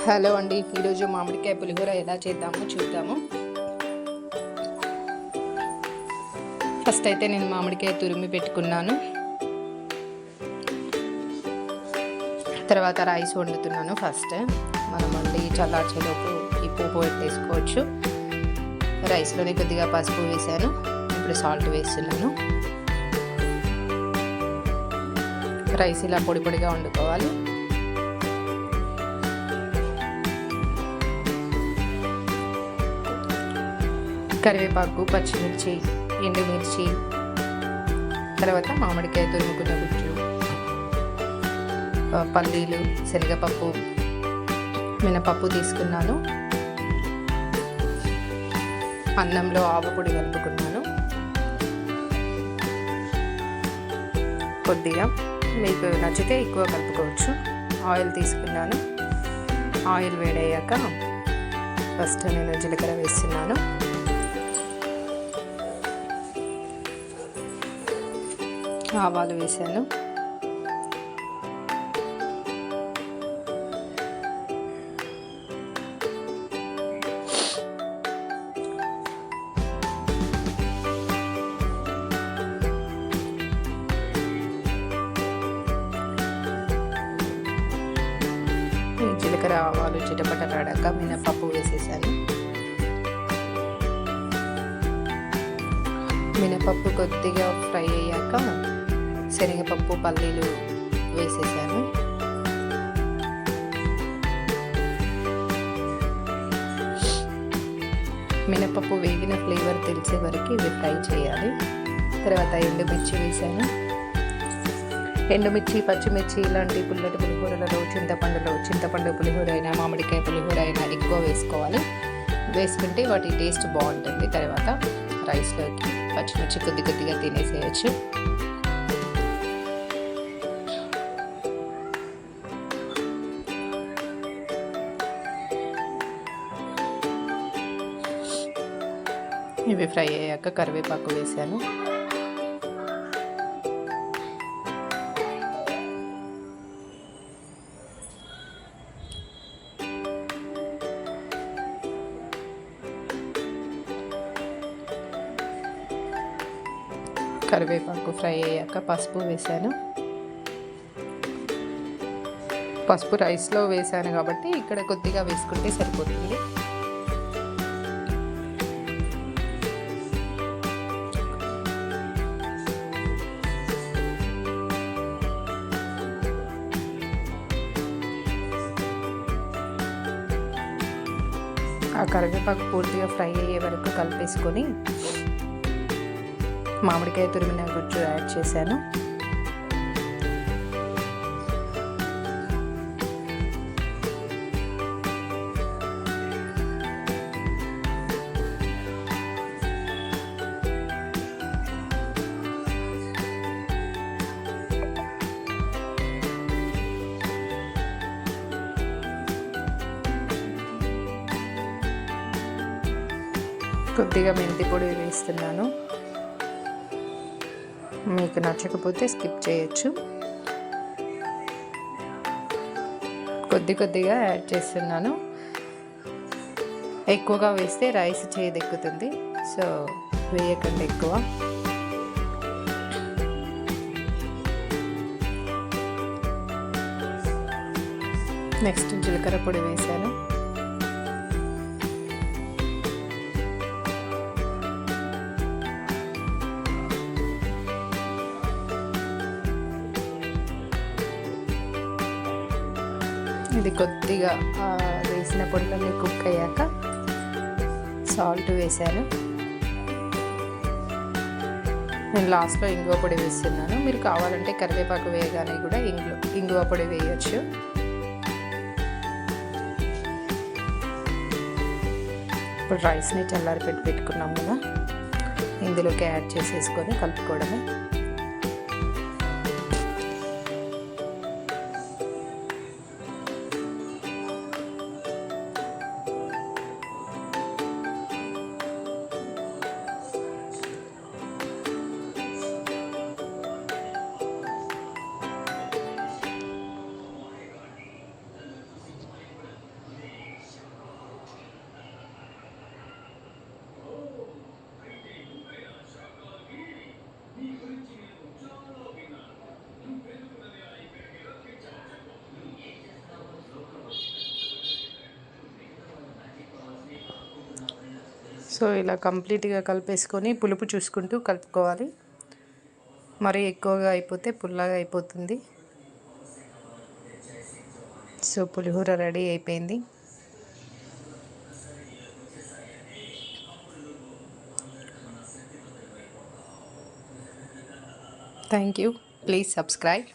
Hello అండి, ఈరోజు మామిడికాయ పులిహోర ఎలా చేద్దామో చూద్దాము. ఫస్ట్ అయితే నేను మామిడికాయ తురిమి పెట్టుకున్నాను. తర్వాత రైస్ వండుతున్నాను. ఫస్ట్ మనం వండి చల్లార్చేలోపు ఈ పోపు పెట్టేసుకోవచ్చు. రైస్లోనే కొద్దిగా పసుపు వేసాను. ఇప్పుడు సాల్ట్ వేస్తున్నాను. రైస్ ఇలా పొడి పొడిగా వండుకోవాలి. కరివేపాకు, పచ్చిమిర్చి, ఎండుమిర్చి, తర్వాత మామిడికాయ తురుముకున్న గుజ్జు, పల్లీలు, శనగపప్పు, మినపప్పు తీసుకున్నాను. అన్నంలో ఆవపొడి కలుపుకున్నాను. కొద్దిగా మీకు నచ్చితే ఎక్కువ కలుపుకోవచ్చు. ఆయిల్ తీసుకున్నాను. ఆయిల్ వేడయ్యాక ఫస్ట్ నేను జీలకర్ర వేస్తున్నాను. ఆవాలు వేసాను. జీలకర్ర ఆవాలు చిటపటలాడాక మినపప్పు వేసేసాను. మినపప్పు కొద్దిగా ఫ్రై అయ్యాక శనగపప్పు, పల్లీలు వేసేసాను. మినపప్పు వేగిన ఫ్లేవర్ తెలిసే వరకు ఇవి ఫ్రై చేయాలి. తర్వాత ఎండుమిర్చి వేసాను. ఎండుమిర్చి, పచ్చిమిర్చి ఇలాంటి పుల్లటి పులిహోరలలో చింతపండు పులిహోర అయినా మామిడికాయ పులిహోర అయినా ఎక్కువ వేసుకోవాలి. వేసుకుంటే వాటి టేస్ట్ బాగుంటుంది. తర్వాత రైస్లోకి పచ్చిమిర్చి కొద్దిగా తినేసేయచ్చు. ఇవి ఫ్రై అయ్యాక కరివేపాకు వేసాను. కరివేపాకు ఫ్రై అయ్యాక పసుపు వేసాను. పసుపు రైస్లో వేసాను కాబట్టి ఇక్కడ కొద్దిగా వేసుకుంటే సరిపోతుంది. ఆ కరివేపాకు పూర్తిగా ఫ్రై అయ్యే వరకు కలిపేసుకొని మామిడికాయ తురిమిన గుజ్జు యాడ్ చేశాను. కొద్దిగా మెంతి పొడి వేస్తున్నాను. మీకు నచ్చకపోతే స్కిప్ చేయొచ్చు. కొద్దిగా యాడ్ చేస్తున్నాను. ఎక్కువగా వేస్తే రైస్ చేదెక్కుతుంది. సో వేయకండి ఎక్కువ. నెక్స్ట్ జీలకర్ర పొడి వేసాను. ఇది కొద్దిగా వేసిన పొడిలన్నీ కుక్ అయ్యాక సాల్ట్ వేసాను. నేను లాస్ట్లో ఇంగువ పొడి వేస్తున్నాను. మీరు కావాలంటే కరివేపాకు వేయగానే కూడా ఇంగువ పొడి వేయచ్చు. ఇప్పుడు రైస్ని చల్లారి పెట్టుకున్నాం కదా, ఇందులోకి యాడ్ చేసేసుకొని కలుపుకోవడమే. సో ఇలా కంప్లీట్గా కలిపేసుకొని పులుపు చూసుకుంటూ కలుపుకోవాలి. మరీ ఎక్కువగా అయిపోతే పుల్లగా అయిపోతుంది. సో పులిహోర రెడీ అయిపోయింది. Thank you. Please subscribe.